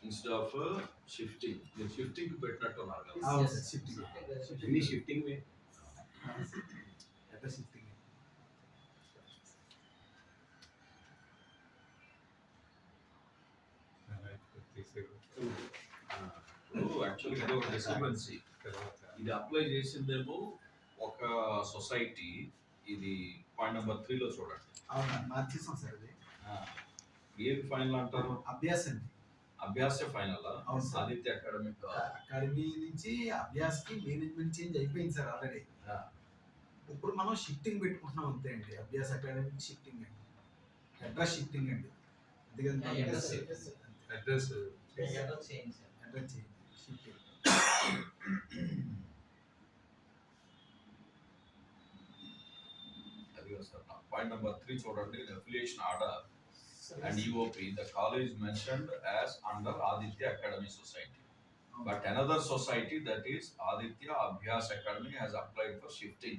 Instead of shifting, మీరు shifting పెట్టినట్టు ఉన్నారు కదా. అవును సార్, షిఫ్టింగ్ అన్ని షిఫ్టింగ్ में एटा शिफ्टिंग యాక్చువల్గా ఇది ఒక డిస్టర్బెన్సీ. ఇది అప్లై చేసిందేమో ఒక సొసైటీ. ఇది పాయింట్ నెంబర్ 3లో చూడండి. అవునా, మార్చేసాం సార్ అది. ఏది ఫైనల్ అంటారు? అభ్యాస్ అండి. అభ్యాసే ఫైనల్. అవును సార్. ఆదిత్య అకాడమిక్ అకాడమీ నుంచి అభ్యాస్ కి మేనేజ్మెంట్ చేంజ్ అయిపోయింది సార్ ఆల్రెడీ. ఇప్పుడు మనం షిఫ్టింగ్ పెట్టుకుంటున్నాం అంతే అండి. అభ్యాస్ అకాడమీకి షిఫ్టింగ్ అండి, అడ్రస్ షిఫ్టింగ్ అండి. Address change shifting. అదిగో సార్, పాయింట్ నెంబర్ 3 చూడండి. Affiliation order and EOP, the college mentioned as under Aditya Academy Society. But another society, that is Aditya Abhyas Academy, has applied for shifting.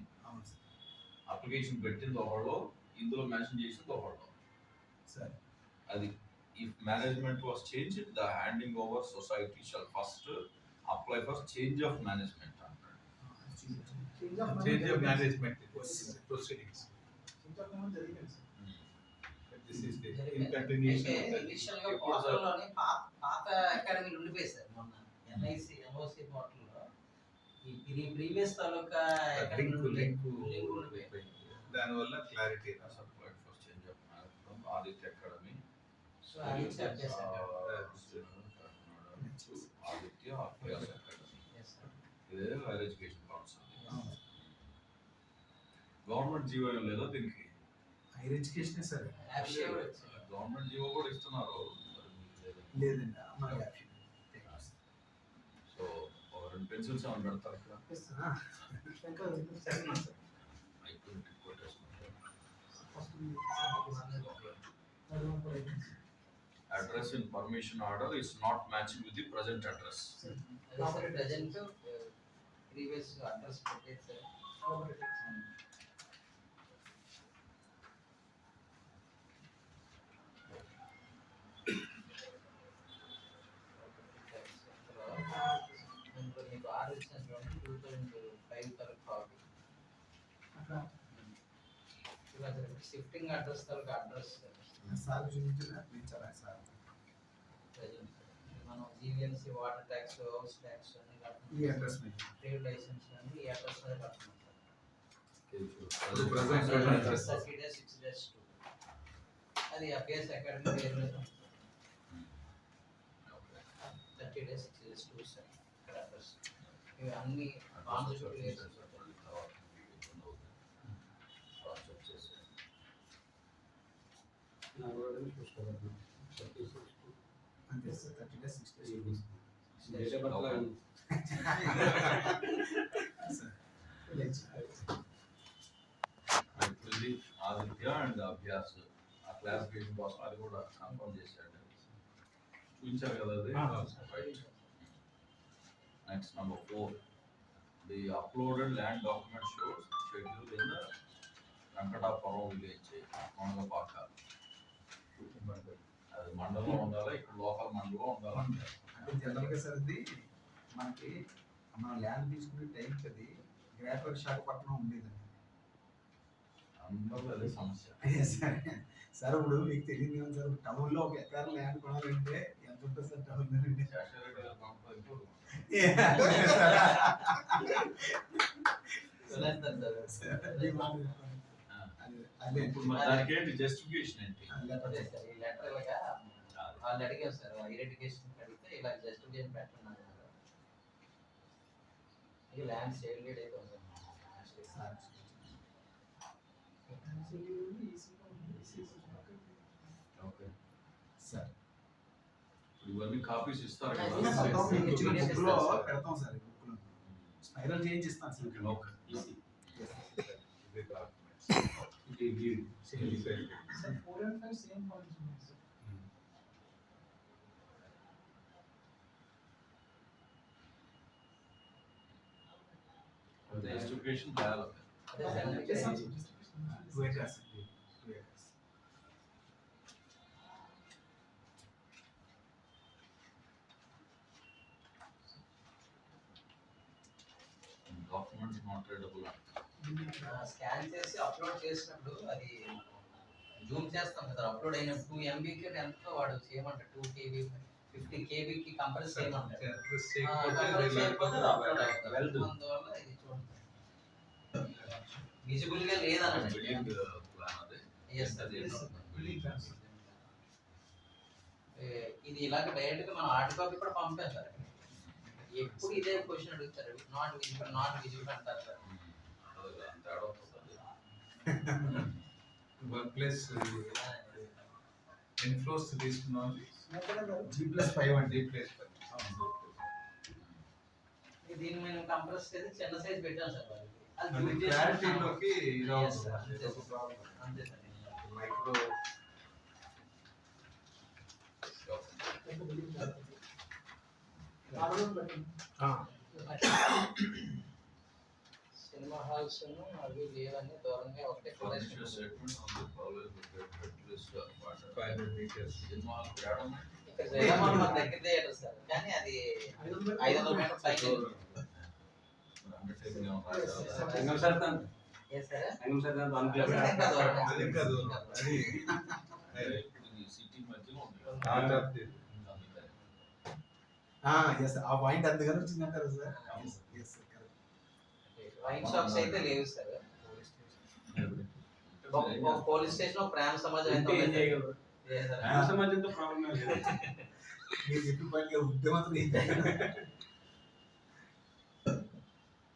Application పెట్టింది ఒకళ్ళు, ఇందులో mention చేసింది ఒకళ్ళు. Sir అది if management was changed, the handing over society shall first apply for change of management. Change of management proceedings. This is the in continuation of that. Initial గా పోర్టల్లోని పాత అకాడమీలు ఉండిపోయాయి sir. మొన్న ఎన్ఐసి ఎంఓసి పోర్టల్లో ఈ previous తాలూకా link ఉండిపోయాయి. దానివల్ల clarity Applied for change of management, Aditya Academy. So అది Abhyas Aditya Abhyas Academy. Yes sir. ఇదే higher education council. Government GO ఏం లేదా దీనికి? Higher education sir. యాప్షియర్ వచ్చింది. గవర్నమెంట్ జీవో కూడా ఇస్తున్నారు. లేదండి మన సో ఒక 2 పెన్సిల్స్ ఏమైనా పెడతారు ఇక్కడ? అయిపోయింది కొట్టేసుకుంటారు. Address in permission order is not matching with the present address. Present previous address పెట్టేది సార్. మీకు ఆర్డర్ ఇచ్చినటువంటి 2005 తరకు కాపీ. ఇలా షిఫ్టింగ్ అడ్రస్ తరకు అడ్రస్ సార్ చూపించారా సార్? ప్రజెంట్ మనం GVMC water tax, house tax అన్ని ఈ అడ్రస్ మీద ట్రేడ్ లైసెన్స్ అన్ని ఈ అడ్రస్ మీద కట్టుకుంటాం present address. 30 days 6 days 2 అది అభ్యాస్ అకాడమీ పేరు 30 days 6 days 2 సార్. ఇక్కడ అడ్రస్ ఇవి అన్ని కాన్స్టిట్యూట్ అంతే sir. 30 days 6 days. Aditya and Abhyas ఆ క్లాసిఫికేషన్ కోసం అది కూడా కన్ఫర్మ్ చేశాడు. చూపించారు కదా అది. Next number 4, the uploaded land document shows schedule in Venkatapuram village Konagapaka. అది మండలం ఉండాలి, ఇక్కడ లోకల్ మండలం ఉండాలంటే. అంటే జనరల్గా సార్ ఇది మనకి మనం ల్యాండ్ తీసుకునే టైంకి అది గ్రేటర్ విశాఖపట్నం ఉండేదండి. అందరూ అదే సమస్య. సార్ ఇప్పుడు మీకు తెలియదు కదా సార్, టౌన్లో ఒక ఎకరం ల్యాండ్ కొనాలంటే ఎంత ఉంటుంది సార్ టౌన్ నుండి? అదే ఇప్పుడు దానికి ఏంటి జస్టిఫికేషన్ ఏంటి? ఈ లెటర్ ఇలాగా వాళ్ళు అడిగారు సార్. హైయర్ ఎడ్యుకేషన్ అడిగితే ఇలా జస్టిఫికేషన్ పెట్టండి. ఈ ల్యాండ్ సేల్ డేట్ అయితే ఉంది సార్. ఓకే సార్ ఇవన్నీ కాపీస్ ఇస్తారు కదా. బుక్ లో పెడతాం సార్. ఈ బుక్ లో స్పైరల్ చేంజ్ ఇస్తాను సార్. ఓకే జస్టిఫికేషన్ చేయాలి. Document not readable. స్కాన్ చేసి అప్లోడ్ చేసినప్పుడు అది జూమ్ చేస్తాం కదా, అప్లోడ్ అయిన 2 MBకి ఎంతో వాడు చేయమంటాడు, 2 KB 50 KBకి కంప్రెస్ చేయమంటాడు. కంప్రెస్ చేయకపోతే అది అప్లోడ్ అవుతుంది. అందువల్ల ఇది చూడండి విజిబుల్ గా లేదనండి. బిల్డింగ్ ప్లాన్ అది. Yes, sir. అది ఇది ఇలాగ డైరెక్ట్ గా మనం హార్డ్ కాపీ కూడా పంపాం సార్. ఎప్పుడు ఇదే క్వశ్చన్ అడుగుతారు, నాట్ విజిబుల్ అంటారు సార్. తేడా వస్తుంది. వర్క్ ప్లేస్ ఇన్ఫ్లోస్ తీసుకున్నాం. G+5 అండి. దీన్ని మేము కంప్రెస్ చేసి చిన్న సైజ్ పెట్టాం సార్ వాళ్ళకి. అది అది zoom చేసి క్లారిటీలోకి ఇది Yes, sir. అవుతుంది. అంతే ఒక సార్. ప్రాబ్లం. అంతే సార్. మైక్రో సినిమా హాల్స్ అవి లేవని దూరంగా ఒకటే Financial statement on the college located at least 500 meters. Cinema తేడా ఉన్నాయి. ఇక్కడ జయరామన్ మన దగ్గర థియేటర్ సార్, కానీ అది 500 మీటర్ పైకి అండర్టేకింగ్ ఏమన్నా రాశారా? ఏ సార్ అది ఇంకా దూరం. అది ఇది సిటీ మధ్యలో ఉంది. out of the- అందుకని. ఎస్ ఆ పాయింట్ అందుకని వచ్చిందంటారు సార్. Yes sir correct. Wine shops అయితే లేవు సార్. ఒక పోలీస్ స్టేషన్, ఒక ప్రేమ సమాజం ఎంత ఉంది? ఏ సార్? మీరు చెప్పిన పాయింట్ ఉంటే మాత్రం ఏం చేయాలి?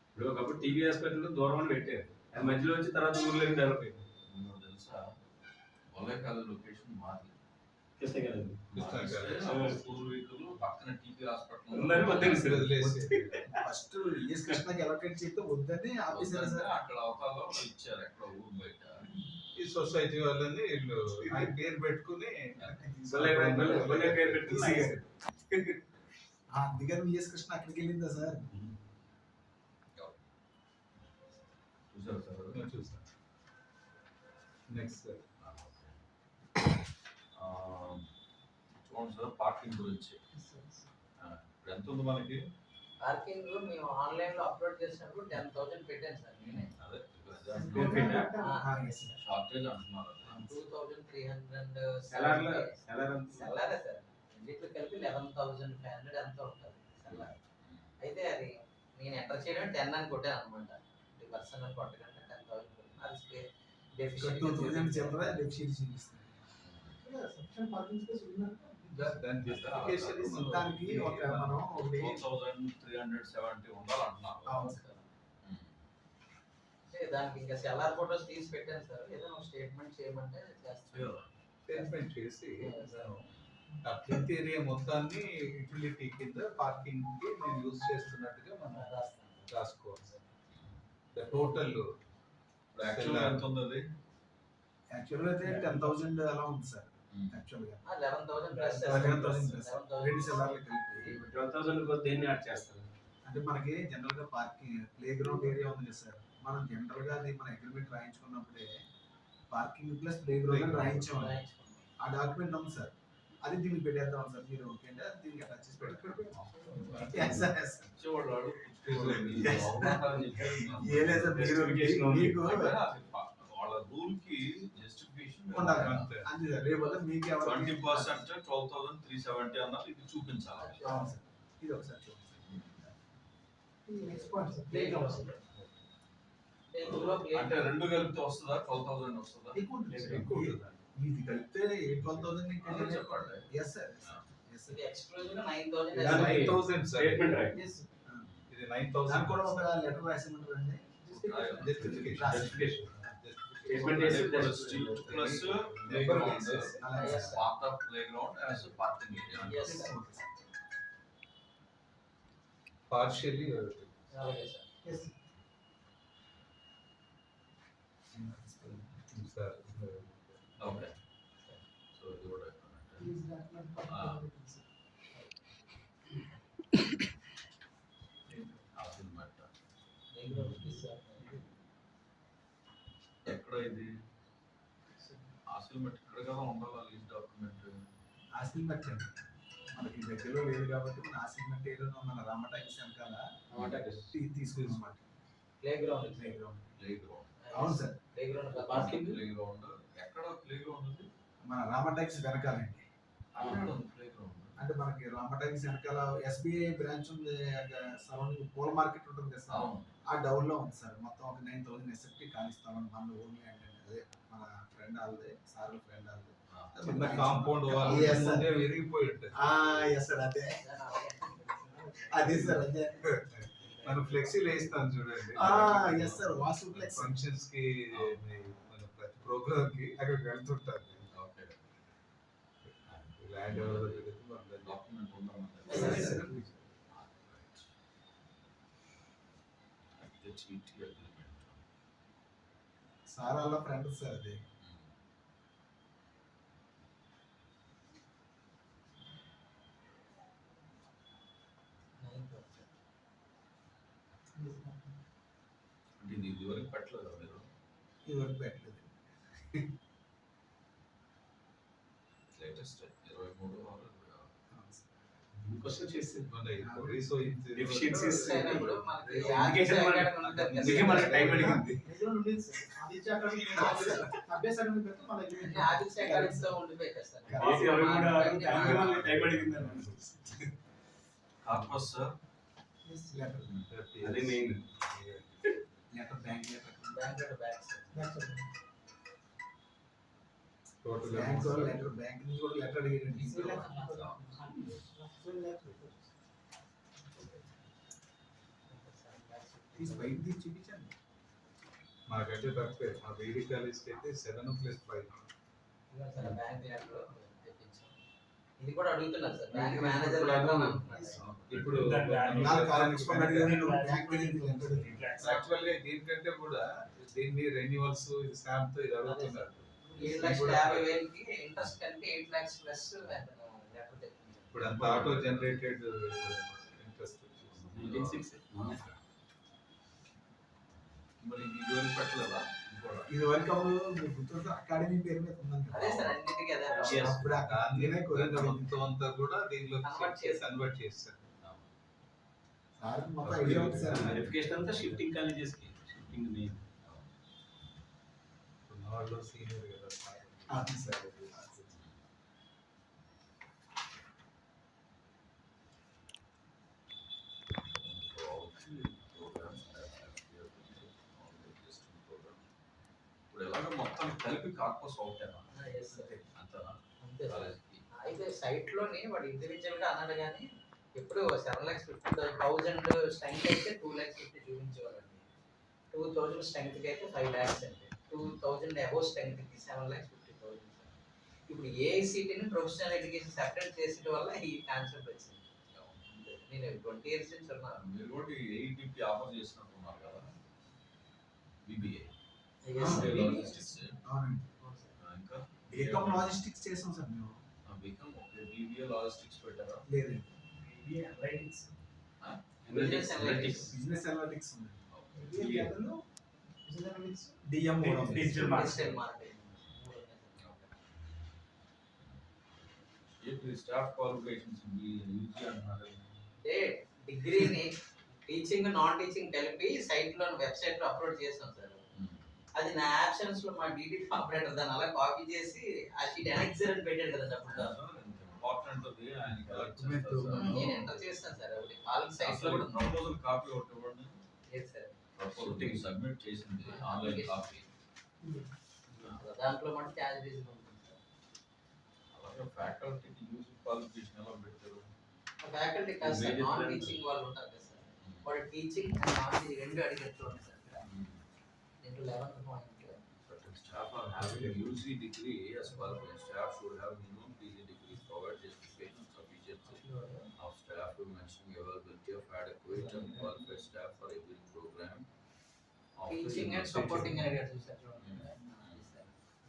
ఇప్పుడు ఒకప్పుడు టీవీ హాస్పిటల్ దూరం అని పెట్టారు, అది మధ్యలో వచ్చి తర్వాత ఊర్లోకి డెవలప్ అయింది. మీకు తెలుసా వలేకాల లొకేషన్ మారింది. కృష్ణ గారు. అప్పుడు పూర్వీకులు పక్కన టీపీ హాస్పిటల్ ఉందని మాకు తెలుసు. వదిలేసి. ఫస్ట్ ఎస్ కృష్ణకి ఎలక్ట్రేట్ చేస్తే వద్దని ఆపేశారు సార్. అక్కడ అవతాలో ఇచ్చారు ఎక్కడ ఊరు బయట. ఈ సొసైటీ వాళ్ళని వీళ్ళు ఆ పేరు పెట్టుకుని భలే పేరు పెట్టుకుని తీసేశారు. అందుకని ఎస్ కృష్ణ అక్కడికి వెళ్ళిందా సార్? చూసారు సార్. చూస్తాను. నెక్స్ట్ చూడండి సార్ పార్కింగ్ గురించి. ఇప్పుడు ఎంత ఉంది మనకి? పార్కింగ్ మేము ఆన్లైన్ లో అప్లోడ్ చేసినప్పుడు 10,000 పెట్టాను సార్ నేనే. అదే ఎస్ సార్. షార్టేజ్ అంటున్నారు. 2,300 సెలార్లో సెల్లారే సార్. రెండిట్లో కలిపి 11,500 ఎంత ఉంటుంది సెల్లార్. అయితే అది నేను ఎంటర్ చేయడం 10 అని కొట్టాను అనమాట. 20% అని కొట్టకుండా 10,000 కొట్టాను. అది డెఫిషియెంట్ 2,000 చిల్లర డెఫిషియన్సీ చూపిస్తుంది. దాని justification మొత్తానికి ఒక మనం ఒకటి 4,370 ఉండాలంటున్నారు. అవును సార్. దానికి ఇంకా సెల్లార్ ఫోటోస్ తీసి పెట్టాను సార్. ఏదైనా ఒక స్టేట్మెంట్ చేయమంటే చేస్తాను. స్టేట్మెంట్ చేసి ఆ ప్రింట్ ఏరియా మొత్తాన్ని యూటిలిటీ కింద పార్కింగ్ కి నేను యూజ్ చేస్తున్నట్టుగా మనం రాస్తాను. రాసుకోవాలి సార్. ద టోటల్ ఇప్పుడు యాక్చువల్గా ఎంత ఉంది అది? యాక్చువల్గా అయితే 10,000 అలా ఉంది సార్. యాక్చువల్గా 11,000 ప్లస్ 11,000 ప్లస్ రెండు సెల్లార్లు కలిపి. 12,000 దేన్ని యాడ్ చేస్తారు? అంటే మనకి జనరల్ గా పార్కింగ్ ప్లే గ్రౌండ్ ఏరియా ఉంది కదా సార్. మనం జనరల్ గా అది మన అగ్రిమెంట్ రాయించుకున్నప్పుడే పార్కింగ్ ప్లస్ ప్లే గ్రౌండ్ రాయించాము. ఆ డాక్యుమెంట్ ఉంది సార్. అది దీనికి పెట్టేద్దాం సార్. మీరు ఓకే అంటే దీనికి అటాచ్ చేసి పెట్టండి. Yes, sir, yes, sir. ఇచ్చేవాడు వాడు. Yes. అవమానాలు చెప్పారు. ఏ లేదు సార్, మీకు వాళ్ళ రూల్ కి జస్టిఫికేషన్ ఉండాలి. అంతే. అంతే సార్. రేపు పొద్దున్న మీకు ఎవరికి 20% 12,370 అన్నారు. ఇది చూపించాలి. అవును సార్. ఇది ఒకసారి చూడండి. అంటే రెండు కలిపితే వస్తుందా? 12,000 వస్తుందా? ఎక్కువ ఉంటుంది సార్. ఎక్కువ ఉంటుంది. ఇది కలిపితే 12,000 అదే చెప్పండి. Yes sir. Yes sir. ఇది ఎక్స్క్లూజివ్ 9,000 ఇది దానికి 9,000 సార్. స్టేట్మెంట్ రాయి. Yes. ఇది 9,000 దానికి కూడా ఒక లెటర్ రాసిమంటారండి. జస్టిఫికేషన్ స్టేట్మెంట్ చేసి still plus Number playground basis. అలాగే sir. Part of playground as parking area. Yes, sir. Partially అలాగే సార్. సార్. ఓకే. సో ఇది కూడా అన్నమాట. ఎక్కడ ఇది అసైన్మెంట్ ఇక్కడ కదా ఉండాలి లీజ్ డాక్యుమెంట్. ఆసిల్మెంట్ అండి. మనకి దగ్గరలో లేదు కాబట్టి మన ఆసిల్మెంట్ ఏరియాలో మన రామటాకి వెనకాల తీసుకున్నమాట. ప్లే గ్రౌండ్ ప్లే గ్రౌండ్ అవును sir. Play ground parking play ground ఎక్కడ ప్లే గ్రౌండ్ ఉంది మన రామటాక్స్ వెనకాలండి. అక్కడ ఉంది ప్లే గ్రౌండ్ అంటే మనకి రామటాక్స్ వెనకాల SBI బ్రాంచ్ ఉంది, సరౌండింగ్ పూల మార్కెట్ ఉంటుంది కదా సార్, అవును ఆ డౌన్ లో ఉంది సార్. మొత్తం ఒక 9,000 ఎస్ఎఫ్టీ కానిస్తామని మన ఓన్ ల్యాండ్ అండి. అదే మన ఫ్రెండ్ వాళ్ళది, సార్ ఫ్రెండ్ వాళ్ళది. చిన్న కాంపౌండ్ వాళ్ళు Yes, sir. ముందే విరిగిపోయి ఉంటుంది. ఎస్ సార్, అదే అదే సార్, అదే. మనం ఫ్లెక్సీలు వేస్తాం చూడండి. Yes sir, Vasu flex. Functions కి మన ప్రతి ప్రోగ్రామ్ కి అక్కడికి వెళ్తుంటారు. ఓకే ల్యాండ్ ఎవరో తెలియదు, మన డాక్యుమెంట్ ఉందా మన Yes, దగ్గర? sir. HET agreement. సార్ వాళ్ళ ఫ్రెండ్ సార్ అది. అంటే ఇది ఇదివరకు పెట్టలేదా మీరు ఇది వరకు పెట్టలేదు. Latest 23 or 26? క్వశ్చన్ చేసింది డెఫిషియన్సీస్ ఇప్పుడు మనకి Education యాక్సెస్ మన- అకాడమీ ఉంటుంది కదా అందుకే మనకి టైం అడిగింది. అన్ని ఆఫీస్ అకాడమీస్ లో ఉండిపోయాయి కదా సార్. చేసి 23 దానికి మనకి టైం అడిగింది అన్నమాట. కార్పస్ సార్ లెటర్ అదే main. Letter, bank letter. Bank to bank sir. Bank వాళ్ళు లెటర్, బ్యాంక్ నుంచి కూడా లెటర్ అడిగారండి. తీసి బయట తీసి చూపించండి. మాకంటే తక్కువే. మా బీడీ కాలేజ్ కి అయితే 7+5. ఇదిగో సార్ బ్యాంక్ లెటర్ తెప్పించాం. ఇది కూడా అడుగుతున్నారు సార్, బ్యాంక్ మేనేజర్ లెటర్ అని అంటున్నారు. ఇప్పుడు నాలుగు కాలేజ్ కొని అడిగారు, నేను బ్యాంక్ నుంచి లెటర్ అడిగాను. యాక్చువల్ గా దీనికంటే కూడా దీన్ని రెన్యువల్స్ ఇది స్టాంప్ తో ఇది అడుగుతున్నారు. 7,50,000కి ఇంట్రెస్ట్ కంటే 8 lakhs ప్లస్ లెటర్ తెప్పించాం. ఇప్పుడు అంత ఆటో జనరేటెడ్ ఇంట్రెస్ట్ 1960. మరి ఇది ఇదివరకు పెట్టలేదా ఇంకోటి? ఇది వరకు అప్పుడు మీకు గుర్తుంటే అకాడమీ పేరు మీద ఉందండి. అదే సార్ అన్నిటికీ అదే Yes. అప్పుడు ఆ గాంధీనే కోరిక మొత్తం అంతా కూడా దీనిలో Convert చేశారు. కన్వర్ట్ చేస్తారు. సార్ మొత్తం ఐడియా ఉంది సార్. వెరిఫికేషన్ అంతా షిఫ్టింగ్ కాలేజెస్ కి షిఫ్టింగ్ మెయిన్. వాళ్ళు సీనియర్ కదా అవును సార్. ఇప్పుడు ఎలాగో మొత్తం కలిపి కార్పస్ అవుతారా ఎస్ సార్ అంతేనా అంతే సార్. కాలేజ్కి అయితే సైట్ లోని వాడు ఇండివిజువల్ గా అన్నాడు కానీ ఎప్పుడు 7,50,000 స్ట్రెంగ్త్ అయితే 2,50,000 చూపించేవాళ్ళండి. 2,000 స్ట్రెంగ్త్ కి అయితే 5 lakhs అండి. 2,000 అబోవ్ స్ట్రెంగ్త్ కి 7,50,000 సార్. ఇప్పుడు ఏఐసిటిని ప్రొఫెషనల్ ఎడ్యుకేషన్ సెపరేట్ చేసే వల్ల ఈ కాన్సెప్ట్ వచ్చింది. నేను 20 years నుంచి ఉన్నాను. మీరు కూడా AETP ఆఫర్ చేసినట్టున్నారు కదా BBA Yes, sir. లాజిస్టిక్స్ అవునండి. ఇంకా బీకామ్ లాజిస్టిక్స్ చేసాం సార్ మేము. బీకామ్ ఓకే BBA లాజిస్టిక్స్ పెట్టారా లేదండి, Business Analytics. analytics. Business analytics ఉంది. BA. డిఎం కూడా ఉంది. Digital Digital marketing. ఏంటి స్టాఫ్ క్వాలిఫికేషన్స్ యూజీ అంటున్నారు అంటే డిగ్రీని టీచింగ్ నాన్ టీచింగ్ కలిపి సైట్ లో వెబ్సైట్ లో అప్లోడ్ చేస్తాం సార్. అది నా ఆప్షన్స్ లో మా డీటీ ఆపరేటర్ దాన్ని అలా కాపీ చేసి ఆ షీట్ ఎనెక్సర్ అని పెట్టాడు కదా అప్పుడు. ఇంపార్టెంట్ అది ఆయనకి ఎలా Document. చేస్తారు? నేను ఎంటర్ చేస్తాను సార్. ఒకటి వాళ్ళకి సైట్ లో అసలు కూడా ఉంది. ప్రపోజల్ కాపీ ఒకటి ఇవ్వండి లేదు సార్. ప్రపోజల్ సబ్మిట్ చేసింది ఆన్లైన్ కాపీ దాంట్లో మటు క్యాష్ రీజన్ ఉంటుంది సార్. అలాగే ఫ్యాకల్టీకి యూజ్ క్వాలిఫికేషన్ ఎలా పెట్టారు ఫ్యాకల్టీ కాదు sir, Major non plan. Teaching వాళ్ళు ఉంటారు కదా సార్. వాళ్ళు టీచింగ్ అండ్ నాన్ టీచింగ్ రెండు అడిగేట్లు ఉంది సార్. దీంట్లో 11th point Certain staff are having UG degree as qualified. Staff should have minimum PG degree. Provide justification sufficiency of staff to mentioning availability of adequate and qualified staff for every program. of the teaching and university. Supporting అని అడిగారు చూసారు చూడండి.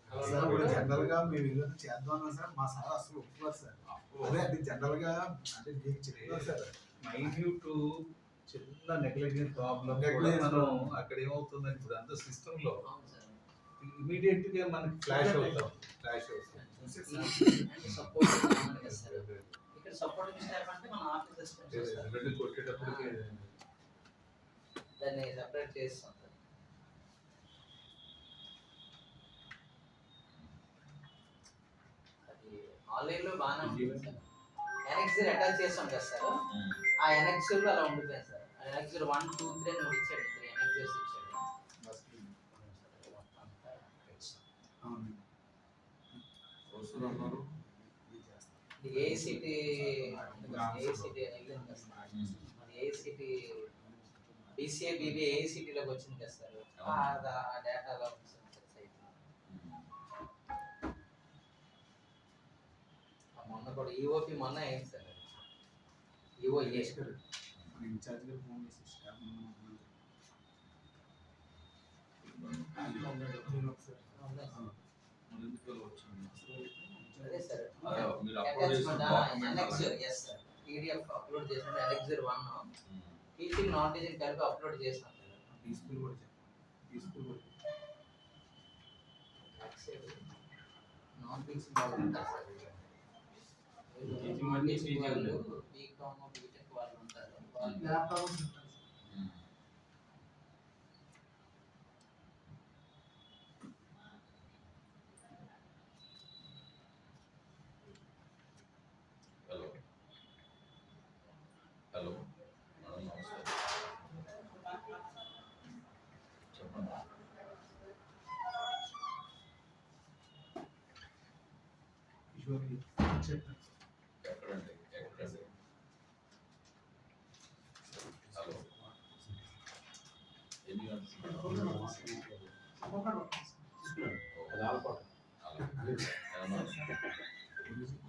అది sir ఇప్పుడు sir. General గా మేము ఏదో చేద్దాం అన్నా సార్, మా సార్ అసలు ఒప్పుకోరు సార్. అదే అంటే జనరల్ గా అంటే మీకు చెప్తారు సార్. మైన్యూట్ చిన్న నెగ్లిజెన్స్ ప్రాబ్లం Negligence మనం problem. అక్కడ ఏమవుతుందంటే ఇప్పుడు అంత సిస్టమ్ లో అవును సార్. ఇమీడియట్ గా మనకి ఫ్లాష్ అవుతాం. అండ్ సపోర్టింగ్ అన్నారు కదా సార్. ఇక్కడ సపోర్టింగ్ స్టాఫ్ అంటే మన ఆఫీస్ అసిస్టెంట్స్ సార్. రెండు కొట్టేటప్పటికి దాన్ని సెపరేట్ చేస్తాం సార్. అది ఆన్లైన్లో బాగానే ఉంటుంది సార్. ఎన్ఎక్సర్ అటాచ్ చేస్తాం కదా సార్, ఆ ఎన్ఎక్సర్లో అలా ఉండిపోయింది సార్. ఎన్ఎక్సర్ 1, 2, 3 అని ఒకటి ఇచ్చాడు, 3 ఎన్ఎక్సర్స్ ఇచ్చాడు. అవును. ప్రొఫెసర్ అన్నారు. ఇది ఏఐసిటి ఏఐసిటి వెళ్ళింది కదా సార్. మన ఏఐసిటి బీసీఏ బీబీఏ ఏఐసిటీలోకి వచ్చింది కదా సార్. ఆ డేటాలో ఉంది సార్ సైట్. మొన్న కూడా ఈఓపి మొన్న అయింది సార్. ఈఓ ఇన్ఛార్జ్ గారు ఫోన్ చేసి స్టాఫ్ మరి ఎందుకు ఇలా వచ్చింది? అదే సార్ మీరు అప్లోడ్ చేసిన document annexure yes sir, PDF upload చేసిన ఎన్ఎక్సర్ 1 టీచింగ్ నాన్ టీచింగ్ కలిపి అప్లోడ్ చేసాం సార్. తీసుకుని కూడా తీసుకుని కూడా నాన్ టీచింగ్ వాళ్ళు ఉంటారు సార్. టీచింగ్ అంటే PG వాళ్ళు ఉంది. బీకామ్ బీటెక్ వాళ్ళు ఉంటారు. ల్యాప్టాప్ హలో హలో మేడం నమస్తే. చెప్పండి. కిషోర్ చెప్పండి. ఎక్కడండి ఎక్కడండి? హలో ఎన్ని గంటలు?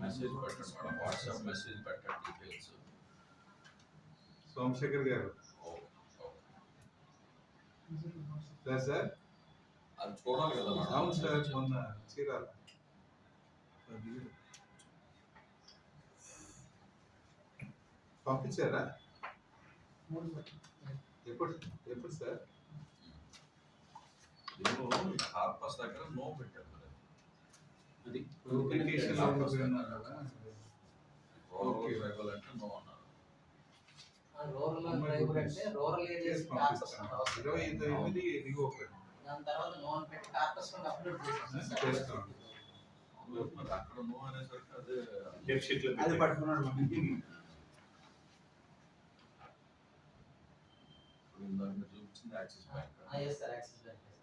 మెసేజ్ పెట్టండి మేడం, వాట్సాప్ మెసేజ్ పెట్టండి డీటెయిల్స్. సోమశేఖర్ గారు సార్ అది చూడాలి కదా అవును సార్, మేడం. మొన్న చీరాల పంపించారా? ఎప్పుడు ఎప్పుడు సార్? దీనిలో కార్పస్ దగ్గర నో పెట్టారు కదా. అది నోటిఫికేషన్ ఉన్నారు కదా. ఓకే రైవల్ అంటే నో అన్నారు. రూరల్ ట్రైబల్ అంటే రూరల్ ఏరియాస్ పంపిస్తాను. 28 రీఓపెన్ దాని తర్వాత నోన్ పెట్టి కార్పస్ అప్లోడ్ చేసాం సార్. చేస్తాం. మరి అక్కడ నో అనేసరికి అదే డెఫ్ షీట్ లో అది పెట్టారు. పట్టుకున్నాడు ఇప్పుడు ఇందాక మీరు చూపించింది Axis Bank. Yes sir, Axis Bank sir.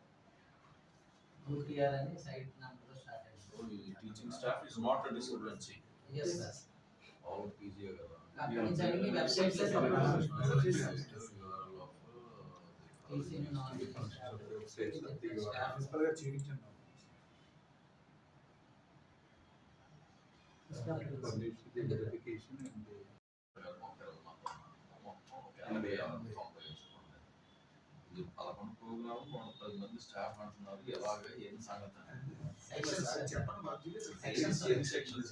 UTR అని సైట్ నెంబర్తో స్టార్ట్ అయింది. So, ఈ teaching staff is not a disciplinary. Yes sir. All PG కదా. అక్కడి నుంచి అన్ని websites teaching non teaching staff principal గారు చేయించండి. వెరిఫికేషన్ అండ్ 11 ప్రోగ్రామ్ 110 మంది స్టాఫ్ అంటున్నారు. ఎలాగ ఏం సంగతి? చెప్పండి బాబు. ఎన్ని సెక్షన్స్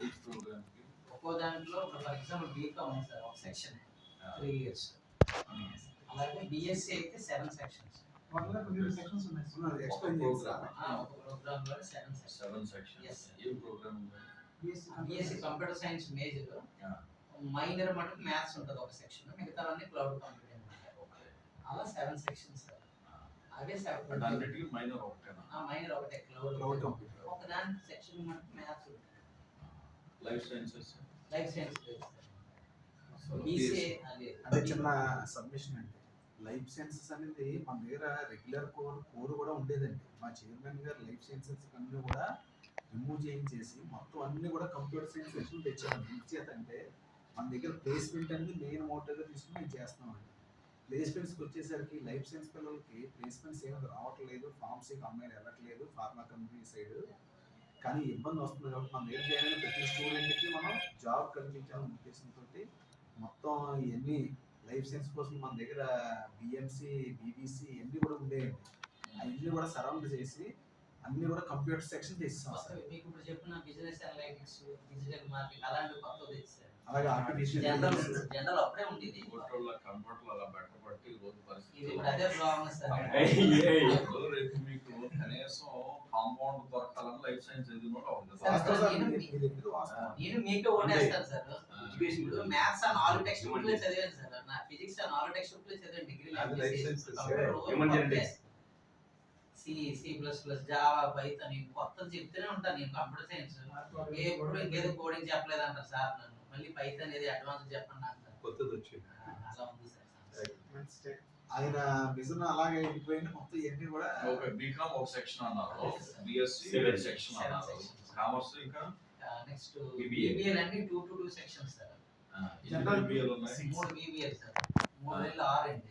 ఈచ్ ప్రోగ్రామ్ కి? ఒక్కో దాంట్లో ఫర్ ఎగ్జాంపుల్ బీకామ్ ఉంది సార్, ఒక సెక్షన్ 3 years. అలాగే బీఎస్సీ అయితే 7 sections. ఉన్నది ఎక్స్ప్లెయిన్ ప్రోగ్రామ్ ఒక ప్రోగ్రామ్ లో 7 sections. 7 సెక్షన్స్. Yes. ఏం programme? BSc computer science major, minor మటుకు మ్యాథ్స్ ఉంటుంది ఒక సెక్షన్, మిగతావన్నీ క్లౌడ్ కంప్యూటింగ్ ఉంటాయి. ఓకే. అలా 7 sections సార్. అవే బట్ 7 అన్నిటికీ మైనర్ ఒకటేనా? మైనర్ ఒకటే క్లౌడ్ క్లౌడ్. కంప్యూటర్. ఒక దాని సెక్షన్ మటుకు మ్యాథ్స్ ఉంటుంది. Life sciences. లైఫ్ సైన్స్ లేదు సార్. బీసీఏ అదే చిన్న సబ్మిషన్ అండి. లైఫ్ సైన్సెస్ అనేది మన దగ్గర రెగ్యులర్ కోర్ కూడా ఉండేదండి. మా చైర్మన్ గారు లైఫ్ సైన్సెస్ అన్ని కూడా రిమూవ్ చేయించేసి మొత్తం అన్ని కూడా కంప్యూటర్ సైన్స్ సెక్షన్ తెచ్చామండి. ఇచ్చేదంటే మన దగ్గర ప్లేస్మెంట్ అనేది మెయిన్ మోటివ్గా తీసుకుని మేము చేస్తున్నామండి. ప్లేస్మెంట్స్కి వచ్చేసరికి లైఫ్ సైన్స్ పిల్లలకి ప్లేస్మెంట్స్ ఏమైనా రావట్లేదు, ఫార్మసీ అమ్మాయిలు వెళ్ళట్లేదు, ఫార్మా కంపెనీ సైడ్. కానీ ఇబ్బంది వస్తుంది కాబట్టి మన దగ్గర చేయాలని ప్రతి స్టూడెంట్కి మనం జాబ్ కల్పించాలనే ఉద్దేశంతో మొత్తం ఇవన్నీ లైఫ్ సైన్స్ కోసం మన దగ్గర బిఎంసి, బీబీసీ ఇవన్నీ కూడా ఉండేయండి. అవన్నీ కూడా సరౌండ్ చేసి అన్ని కూడా కంప్యూటర్ సెక్షన్ చేస్తాం సార్. మీకు ఇప్పుడు చెప్పిన బిజినెస్ అనలైటిక్స్, డిజిటల్ మార్కెటింగ్ అలాంటి కొత్త తెచ్చారు. అలాగే ఆర్టిఫిషియల్ జనరల్ అప్పుడే ఉండేది. ఫోటోల కంప్యూటర్లు అలా పెట్టబట్టి రోజు ఇది పరిస్థితి ఇప్పుడు అదే ప్రాబ్లం సార్. రేపు మీకు కనీసం కాంపౌండ్ దొరకాలని లైఫ్ సైన్స్ చదివినోడు అవుతుంది. నేను మీకే ఓటేస్తాను సార్. ఇప్పుడు మ్యాథ్స్ ఆ 4 టెక్స్ట్ బుక్లే చదివాను సార్. నా ఫిజిక్స్ ఆ 4 టెక్స్ట్ బుక్లే చదివాను డిగ్రీ. C C plus plus Java Python కొత్తది చెప్తూనే ఉంటాను నేను. కంప్యూటర్ సైన్స్ ఎప్పుడు ఇంకేదో కోడింగ్ చెప్పలేదు అంటారు సార్ నన్ను. మళ్ళీ పైథాన్ ఏది అడ్వాన్స్ చెప్పండి అంటారు. కొత్తది వచ్చింది. అలా ఉంది సార్. ఆయన విజన్ అలాగే వెళ్ళిపోయింది. మొత్తం ఇవన్నీ కూడా ఒక బీకామ్ ఒక సెక్షన్ అన్నారు, బిఎస్సి సెక్షన్ అన్నారు, కామర్స్ ఇంకా నెక్స్ట్ BBA. బీబీఎల్ అన్ని 2 to 2 sections sir. General BBL ఉన్నాయి. 3 బీబీఎల్ సార్. 3 నెలలు 6 అండి.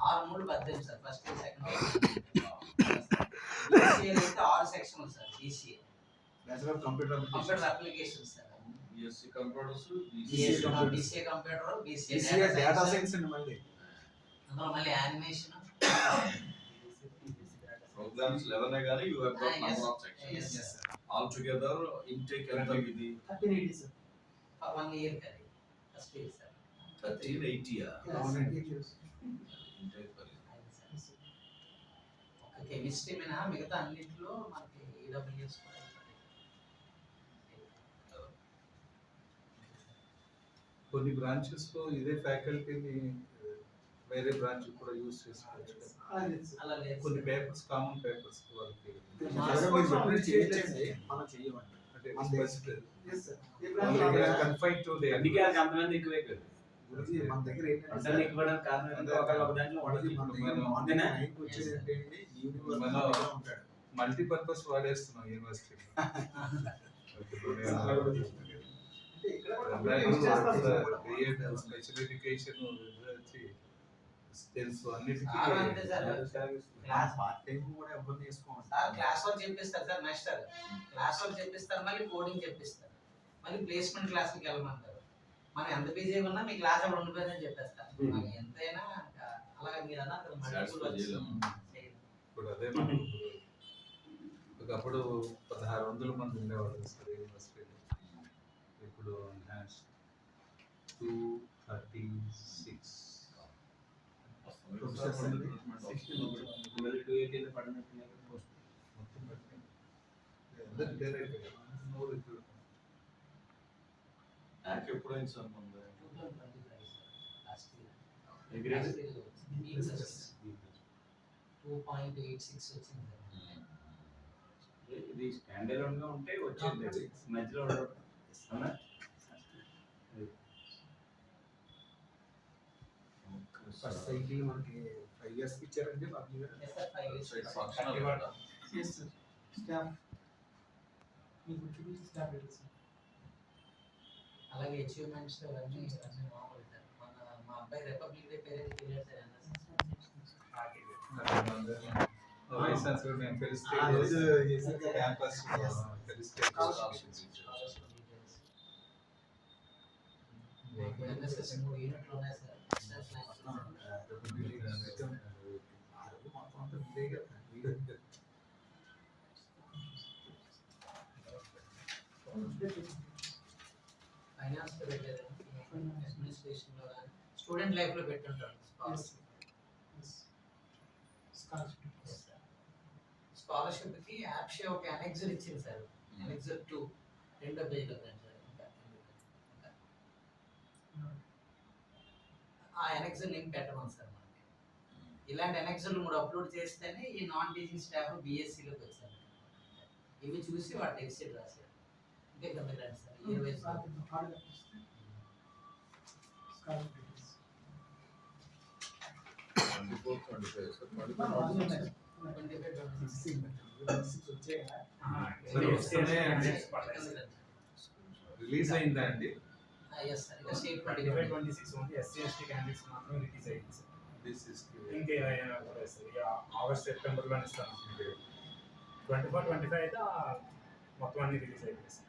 6 3 18 సార్. ఫస్ట్ సెకండ్ బీసీఏ అయితే 6 సెక్షన్లు sir. BCA bachelor computer computer applications sir. BSc computers, BCA computer, BCA data science అండి. మళ్ళీ అందులో మళ్ళీ యానిమేషన్, ప్రోగ్రామ్స్ 11 గానీ you have got yes. Number of sections Yes, yes, sir. All together intake ఎంత ఇది 1380 sir. 1 year కది first year sir. 1380 అవునండి. Intake పరి ఒక కెమిస్ట్రీ మీద మిగతా అన్నింటిలో మనకి ఈడబ్ల్యూఎస్ కూడా కొన్ని బ్రాంచెస్ లో ఇదే ఫ్యాకల్టీని వేరే బ్రాంచ్ కూడా యూజ్ చేసుకోవచ్చు. అదే సార్. అలా లేదు కొన్ని సార్. పేపర్స్ కామన్ పేపర్స్ వాళ్ళకి మీరు చేయొచ్చండి, మనం చెయ్యమండి. అంటే Yes, sir. A branch confine to they. అందుకే వాళ్ళకి అంతమంది ఎక్కువే కదా. గురుజీ మన దగ్గర ఏంటంటే అంతా ఎక్కువడానికి కారణం ఏంటంటే ఒకళ్ళు ఒక దాంట్లో గురుజీ మన దగ్గర మార్నింగ్ అంతేనా? 9 కి వచ్చేది ఏంటంటే ఈవినింగ్ వరకు మన- మన దగ్గర ఉంటాడు. మల్టీపర్పస్ వాడేస్తున్నాం యూనివర్సిటీ. అంటే ఇక్కడ కూడా యూజ్ చేస్తాం సార్. స్పెషల్ ఎడ్యుకేషన్ తెలుసు అన్నిటికీ చాలా అంతే సార్. క్లాస్ పార్ట్ టైం కూడా ఎవరు చేసుకోవాలి. సార్ క్లాస్ వర్క్ చెప్పిస్తారు సార్. మాస్టర్ క్లాస్ వర్క్ చెప్పిస్తారు, మళ్ళీ కోడింగ్ చెప్పిస్తారు, మళ్ళీ ప్లేస్మెంట్ క్లాస్కి వెళ్ళమంటారు. మనం ఎంత బిజీ ఉన్నా మీ క్లాస్ అక్కడ ఉండిపోయిందని చెప్పేస్తారు. మనకి ఎంతైనా అలాగే మీరు అన్నారు Satisfy చేయలేము. ఇప్పుడు అదే మనం ఒకప్పుడు 1600 మంది ఉండేవాళ్ళు సార్ యూనివర్సిటీలో. ఇప్పుడు 236 మళ్ళీ 280 పడినట్టున్నారు. మొత్తం పెట్టి అందరూ రిటైర్ అయిపోయారు. నూరు ఇప్పుడు నాకు ఎప్పుడైంది సార్ మన 2025 sir last year. A grade? 2.86 వచ్చింది సార్. ఇది స్టాండ్ అలోన్ గా ఉంటే వచ్చేది మధ్యలో ఉండదు. అవునా? ఫస్ట్ సైకిల్ మనకి 5 years కి ఇచ్చారండి. మాకు Yes, sir, 5 years. Functional Yes, sir. Staff మీకు చూపించి స్టాఫ్ రేట్ సార్. అలాగే అచీవ్మెంట్స్ అవన్నీ మామూలు సార్. మా అబ్బాయి రిపబ్లిక్ డే పేరెంట్ తెలియదు సార్. లైసెన్స్ మేము తెలిస్తే ఆ రోజు చేసిన క్యాంపస్ తెలిస్తే ఎన్ఎస్ఎస్ 3 యూనిట్లు ఉన్నాయి సార్. డిస్టెన్స్ ఫైనాన్స్ లో పెట్టారు, అడ్మినిస్ట్రేషన్ లో స్టూడెంట్ లైఫ్ లో పెట్టుంటారు. స్కాలర్షిప్ కి యాప్షే ఒక అనెక్సర్ ఇచ్చింది సార్. అనెక్సర్ 2 రెండో పేజీలో సార్. ఆ అనెక్సర్ లింక్ పెట్టమని సార్ మనకి. ఇలాంటి అనెక్సర్లు 3 అప్లోడ్ చేస్తేనే ఈ నాన్ టీచింగ్ స్టాఫ్ బీఎస్సీలోకి వచ్చారు. ఇవి చూసి వాడు టెక్స్ట్ రాశారు. ఇంకే గంట రండి సార్. 20 24, 25 సార్. 25 రిలీజ్ అయిందా అండి? Yes sir. ఇక state 25-26 only SC ST candidates మాత్రం రిలీజ్ అయ్యింది సార్. దిస్ ఇస్ ఇంకా కూడా సార్ ఇక ఆగస్ట్ సెప్టెంబర్లో ఇస్తాను. 24-25 అయితే మొత్తం అన్ని రిలీజ్ అయిపోయింది సార్.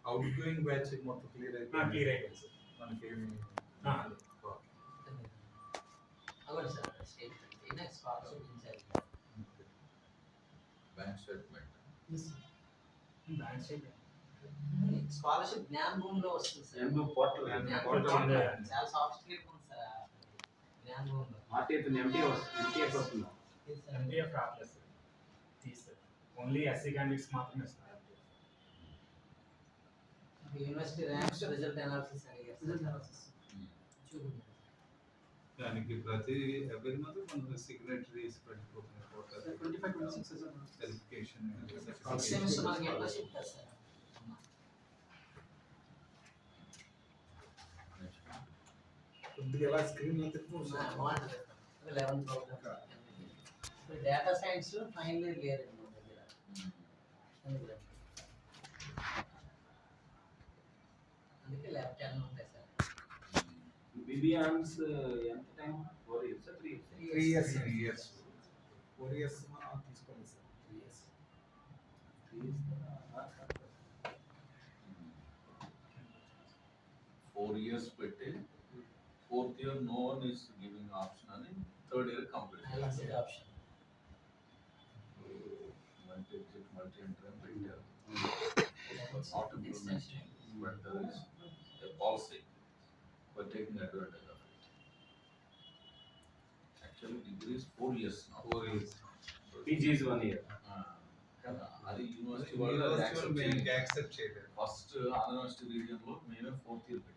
అవుట్ గోయింగ్ బ్యాచ్ మొత్తం క్లియర్ అయిపోయింది. క్లియర్ అయిపోయింది సార్. మనకేమి అవును సార్. స్టేట్ స్కాలర్షిప్ ఇచ్చారు. Bank statement bank statement scholarship జ్ఞాన భూమిలో వస్తుంది సార్. ఎంబీ పోర్టల్ జ్ఞాన portal భూమి ఉంది. చాలా సాఫ్ట్వేర్ ఉంది సార్ జ్ఞాన భూమిలో. ఎంటీఎఫ్ వస్తుందా? ఎంటీఎఫ్ రావట్లేదు సార్. తీస్తారు ఓన్లీ ఎస్సీ క్యాండిడేట్స్ మాత్రమే ఇస్తున్నారు. యూనివర్సిటీ ర్యాంక్స్ రిజల్ట్ అనాలిసిస్ అడిగారు సార్. చూడండి. దానికి ప్రతి ఎవరి మంత్ మన సిగ్నేటరీస్ పెట్టుకుంటున్న portal 25-26 sir. Verification next semester మనకి ఇంటర్న్షిప్ కదా సార్. కొద్దిగా ఎలా స్క్రీన్ లో తిప్పుకో సార్. బాగుంటుంది 11 ప్రోగ్రామ్. ఇప్పుడు డేటా సైన్స్ ఫైనల్ ఇయర్ లేరండి మన దగ్గర. అందుకే ల్యాబ్ 10 ఉంటాయి సార్. బీబీఆర్స్ ఎంత time 4 years 3 years 3 years 3 years 4 years మనం తీసుకోలేదు సార్. 3 years. 3 ఇయర్స్ 4 years పెట్టి 4th year no one is giving option అని 3rd year complete Balanced option. multi entry పెట్టారు. Not implementing, but there is a policy for taking advantage of it. Actually degree is 4 years now. 4 years PG is 1 year. అది university university accept చేయలేదు. First university region లో మేమే 4th year పెట్టాం.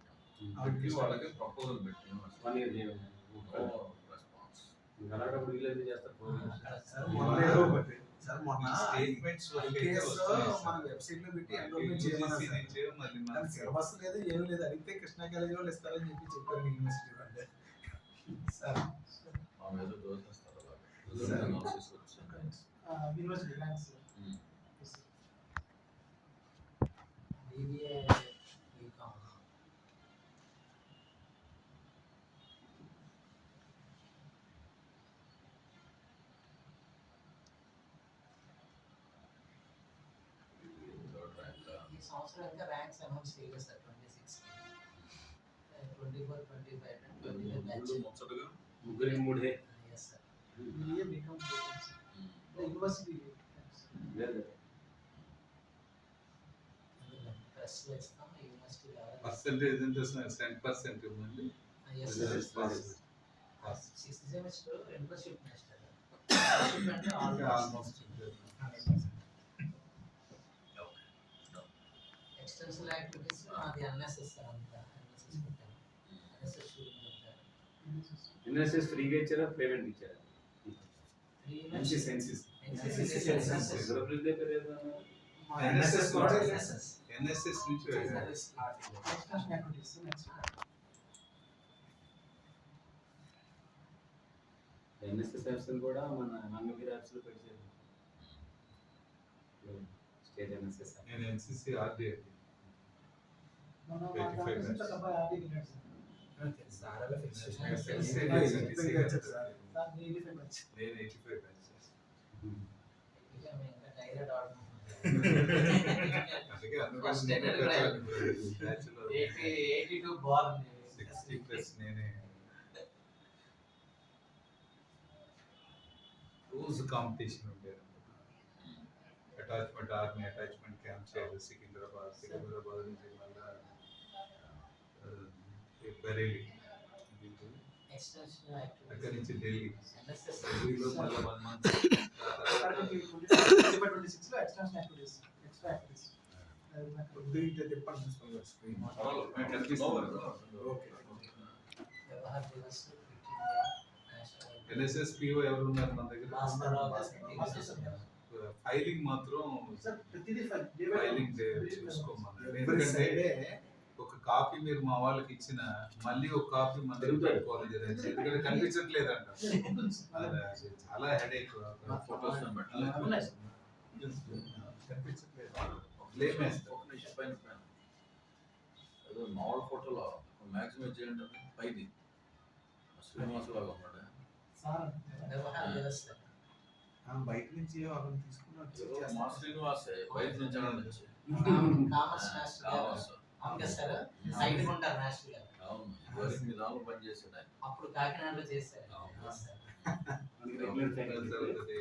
అప్పటికి వాళ్ళకి proposal పెట్టి university 1 year చేయాలి. Response. అలాంటప్పుడు రిలీజ్ చేస్తారు 4 ఇయర్స్. సార్ మొన్న మొన్న స్టేట్మెంట్స్ IKS మన వెబ్సైట్ లో పెట్టి ఎన్రోల్మెంట్ చేయమన్నారు సార్. కానీ సిలబస్ లేదు ఏమీ లేదు. అడిగితే కృష్ణా కాలేజ్ వాళ్ళు ఇస్తారని చెప్పారు యూనివర్సిటీ వాళ్ళు. సార్ మా మీద దోషిస్తారు సరే. University ranks sir. BBA, BCom. ఈ సంవత్సరం ఇంకా ర్యాంక్స్ అనౌన్స్ చేయలేదు సార్ 26. 24, 25 and 25 batch. ముచ్చటగా ముగ్గురికి 3 Yes sir. BA BCom programs. University ranks. లేదు. ప్రెస్ లో ఇస్తాం యూనివర్సిటీ లెవెల్. పర్సెంటేజ్ ఎంత వస్తుంది? 10% ఇవ్వండి. Yes Yes, sir. pass. 6th semester internship master. Internship అంటే ఆల్మోస్ట్ ఎక్స్టెన్సివ్ యాక్టివిటీస్ అది ఎన్ఎస్ఎస్ సార్ అంతా ఎన్ఎస్ఎస్ పెట్టాను. ఎన్ఎస్ఎస్ షూటింగ్ పెట్టాను. ఎన్ఎస్ఎస్ ఫ్రీగా ఇచ్చారా పేమెంట్ ఇచ్చారా? సెన్సిస్ ఎవరు ఫ్రీ పేరు మా NSS కూడా ఎన్ఎస్ఎస్ ఎన్ఎస్ఎస్ నుంచి extension activities next. NSS apps కూడా మన మంగళగిరి యాప్స్ లో పెట్టారు. స్టేట్ ఎన్ఎస్ఎస్ నేను ఎన్సిసి ఆర్డి మన 85 కాంపిటీషన్ అబ్బాయి ఆర్డీ విన్నాడు సార్. సార్ అలా ఫిక్స్ చేసిన నేను దాన్ని 85 బ్యాచ్. 85 బ్యాచెస్. ఇక మేము ఇంకా టైలర్ ఆడుతున్నాం. అందుకే First standard drive. బ్యాచ్లో 82 బాల్ 60+ నేనే రోజు కాంపిటీషన్ ఉండేది. అటాచ్మెంట్ ఆర్మీ అటాచ్మెంట్ క్యాంప్ చేయాలి సికింద్రాబాద్ నుంచి మళ్ళా బరేలీ ఎక్స్టెన్షన్ అక్కడి యాక్టివిటీస్ నుంచి ఢిల్లీ ఎన్ఎస్ఎస్ ఢిల్లీలో మళ్ళీ 1 month మనకి 25-26 లో ఎక్స్టెన్షన్ యాక్టివిటీస్ ఎక్స్ట్రా యాక్టివిటీస్. అది నాకు కొద్దిగా తిప్పండి ప్రిన్సిపల్ గారు స్క్రీన్. ఓకే. వ్యవహార దివస్ 15 నేషనల్ ఎన్ఎస్ఎస్ పిఓ ఎవరు ఉన్నారు మన దగ్గర? భాస్కర్రావు భాస్కర్ సార్. గారు. ఫైలింగ్ మాత్రం సార్ ప్రతిదీ ఫైలింగ్ చూసుకోమన్నారు. ఎవరి ఎందుకంటే సైడే ఒక కాపీ మీరు మా వాళ్ళకి ఇచ్చిన మళ్ళీ ఒక కాపీ మన దగ్గర పెట్టుకోవాలి కదా. ఎందుకంటే కనిపించట్లేదంట. అది చాలా హెడేక్. ఫోటోస్ ఉన్నాయి సార్. కనిపించట్లేదు. బ్లేమ్ వేస్తారు. ఏదో మామూలు ఫోటోలో మ్యాక్సిమం చేయండి పైది శ్రీనివాస్ లాగా ఉన్నాడు. సార్ వ్యవహార దివస్ బయట నుంచి వాళ్ళని తీసుకుని వచ్చి మా శ్రీనివాసే బయట నుంచి వచ్చి కామర్స్ మాస్టర్ గారు. అవును కదా సార్. సైడ్ ఉంటారు మాస్టర్ గారు. అవును వరకు మీ దానిలో పనిచేసాడు ఆయన. అప్పుడు కాకినాడలో చేశారు. అవును. Yes, sir. Regular faculty.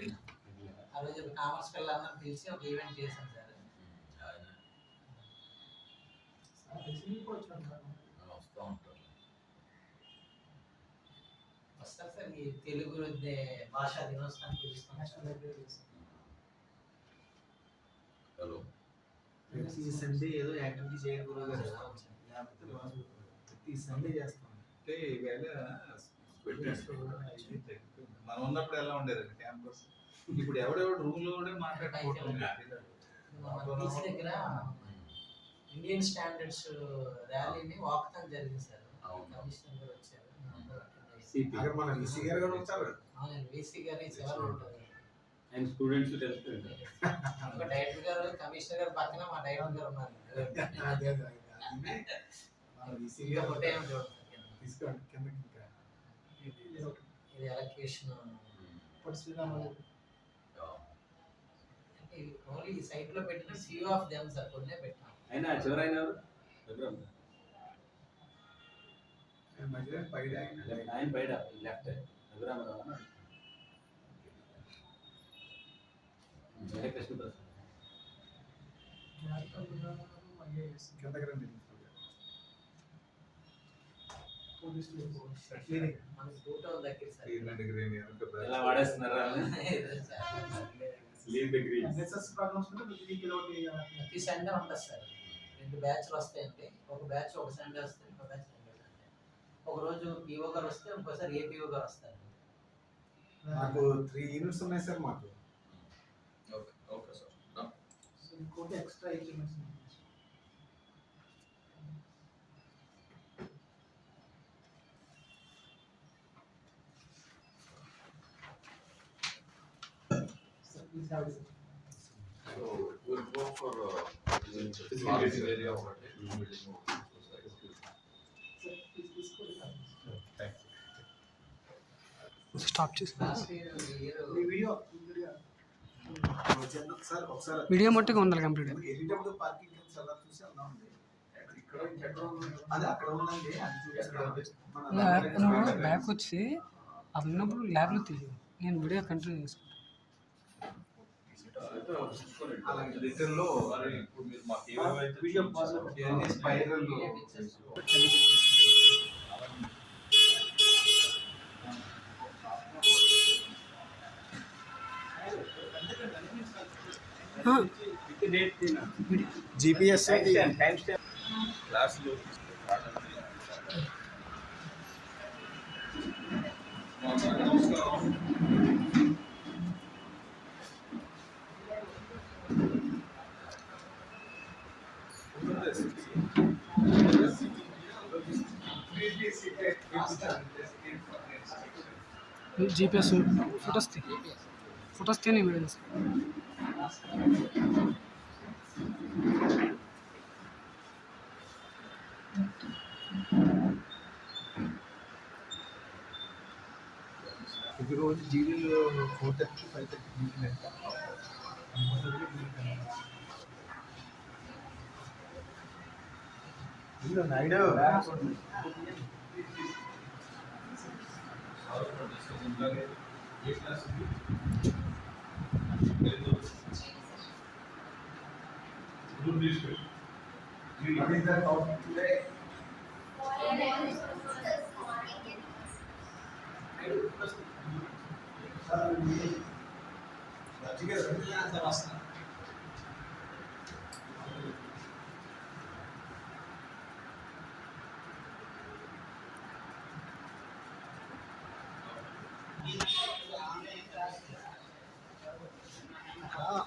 ఆ రోజు కామర్స్ పిల్లలందరూ పిలిచి ఒక ఈవెంట్ చేశాం సార్. ఆయన వస్తూ ఉంటారు. వస్తారు సార్ ఈ తెలుగు భాషా దినోత్సవానికి పిలుస్తాం. హలో ప్రతి సండే ఏదో యాక్టివిటీ చేయాలి గురువు గారు. లేకపోతే రోజు ప్రతి సండే చేస్తాం. అంటే ఈవేళ మనం ఉన్నప్పుడు ఎలా ఉండేదండి క్యాంపస్, ఇప్పుడు ఎవడెవడు రూమ్ లో కూడా మాట్లాడుకుంటున్నారు. మన బీచ్ దగ్గర ఇండియన్ స్టాండర్డ్స్ ర్యాలీని వాకథాన్ జరిగింది సార్. అవును. కమిషనర్ గారు వచ్చారు. అక్కడ మన విసి గారు కూడా ఉంటారు. వీసీ గారి చివరి ఉంటారు. అండ్ స్టూడెంట్స్ తెలుస్తుంది. ఇంకా డైరెక్టర్ గారు కమిషనర్ గారు పక్కన మా డైరెక్టర్ గారు ఉన్నారు. అదే అదే అదే. మన విసి ఇంకా గారు ఫోటో ఏమో చూడండి. తీసుకోండి కిందకి ఇంకా. ఇది ఎలక్యూషన్ ఓన్లీ ఈ సైట్ లో పెట్టిన ఫ్యూ ఆఫ్ దెమ్ సార్, కొన్నే పెట్టాం. అయినా చివరి అయిన ఎవరు? మధ్యలో పైన ఆయన బయట లెఫ్ట్ రఘురామరావు కృష్ణ ప్రసాద్. కిందకి రండి. మనకి 2000 దగ్గర సార్. ఎలా వాడేస్తున్నారా లీవ్ దగ్గర ప్రతి సండే ఉంటుంది సార్. 2 బ్యాచ్లు వస్తాయండి. ఒక బ్యాచ్ ఒక సండే వస్తుంది, ఇంకో బ్యాచ్ సండే. ఒక రోజు పిఓ గారు వస్తే ఇంకోసారి ఏపీఓ గారు వస్తారు. మాకు 3 యూనిట్స్ ఉన్నాయి సార్ మాకు. Okay okay sir. Done. ఇంకోటి extra equipments. So we'll go for college area ఒకటి, building ఒకటి. స్టాప్ చేసి లాస్ట్ ఇయర్ వీడియో సార్ ఒకసారి వీడియో మట్టుగా ఉండాలి కంప్లీట్. వెళ్ళేటప్పుడు పార్కింగ్ సార్ చూసి వెళ్దామండి. అది అక్కడ ఉందండి, అది చూపిస్తాను. బ్యాక్ వచ్చి అది ఉన్నప్పుడు ల్యాబ్లో తీయదు, నేను వీడియో కంటిన్యూ చేసుకుంటాను. అలాగే రిటర్న్ లో మరి ఇప్పుడు మీరు మాకు ఏమైతే వీడియో స్పైరల్ GPS క్లాస్ లో జీపీఎస్ ఫొటోస్ తీయని వీడియో ఇది రోజు జీడీలో 4:30 5:30 మీటింగ్. నాయుడు ఏ క్లాస్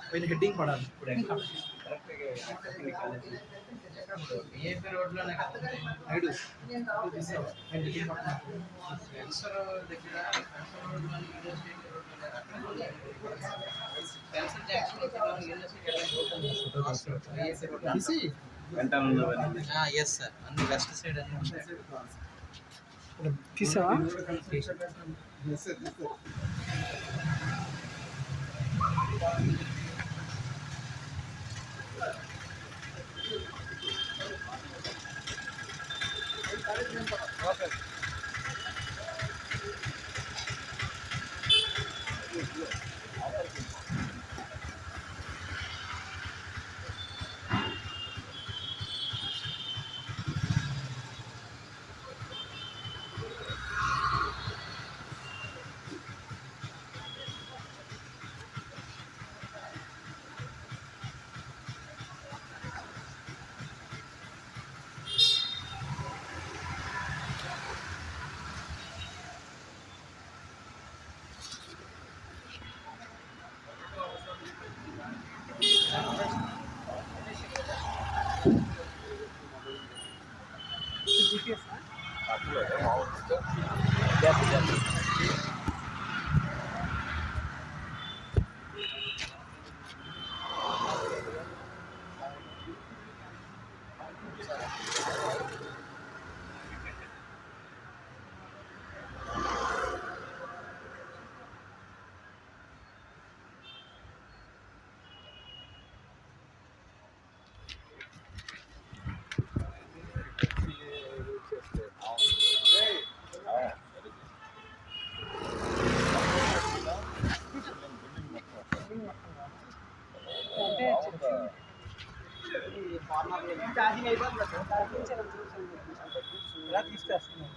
పైన హెడ్డింగ్ పడాలి. ఏపీ రోడ్లోనే కదా నాయుడు క్యాన్సర్ దగ్గర క్యాన్సర్ రోడ్లోని యూనివర్సిటీ రోడ్లోనే cancer junction university yes sir, అన్ని వెస్ట్ సైడ్ అన్ని తీసావా? జీపీఎస్ అంటే ఛార్జింగ్ అయిపోతుంది ఇలా తీసుకొస్తున్నాం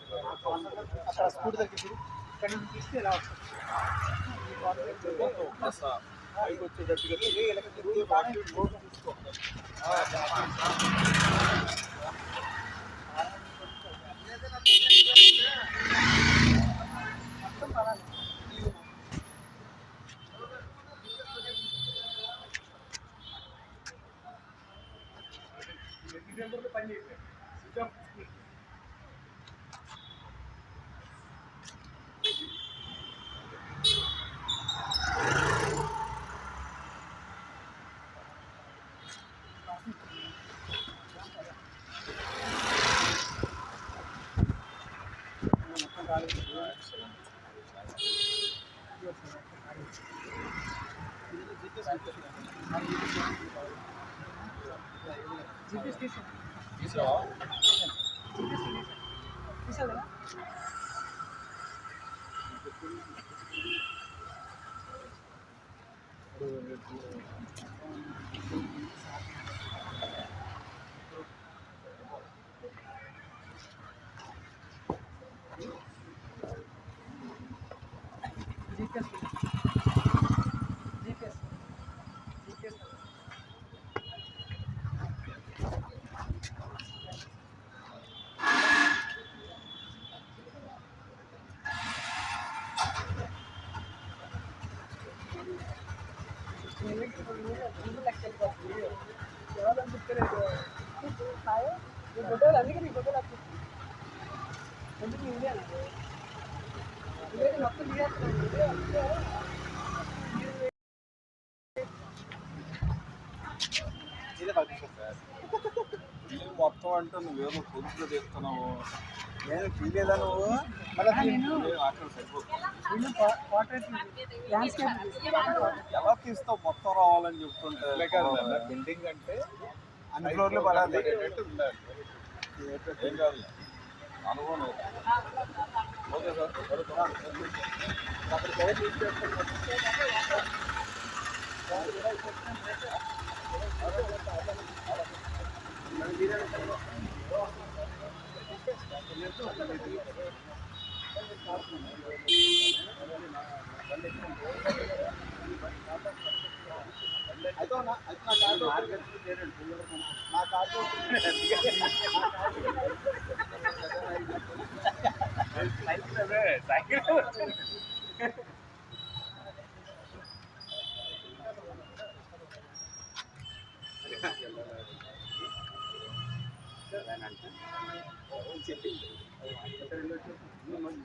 అక్కడ స్కూటర్ దగ్గర ఇక్కడ నుంచి తీస్తే ఇలా పని చేయాలి స్విచ్ ఆఫ్ జీపీఎస్ తీసాను తీసావు కదా జీపీఎస్ జీపీఎస్ జీపీఎస్ ఎవరు చెప్తలేదు నీ ఫోటోలు అందుకే నీ ఫోటోలు వచ్చేసి ఎందుకు ఇండియా లేదు మొత్తం మొత్తం అంటే నువ్వేదో పొదుపులో చెప్తున్నావు నేను ఫీలేదా నువ్వు అక్కడ సరిపోతుంది ఎలా తీస్తావు మొత్తం రావాలని చెప్తుంటే బిల్డింగ్ అంటే అన్ని ఫ్లోర్లు పడాలి ఏం కాదు అనుభవం ఓకే సార్ అక్కడికి ఎవరు తీసుకెళ్తారు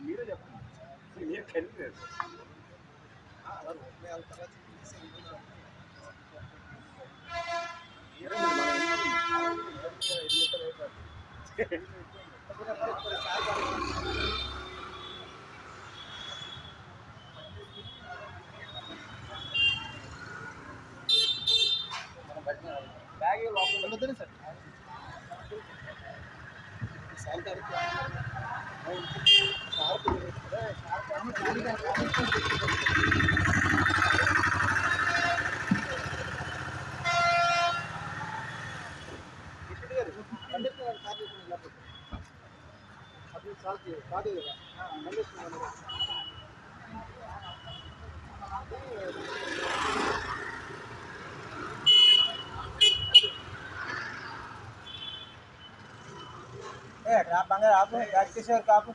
మీరే చెప్పండి మీరు కలిపి బ్యాగ్ లోపల సార్ బంగారు ఆపు బ్యాక్ చేసేవారు కాపు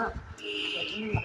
అన్న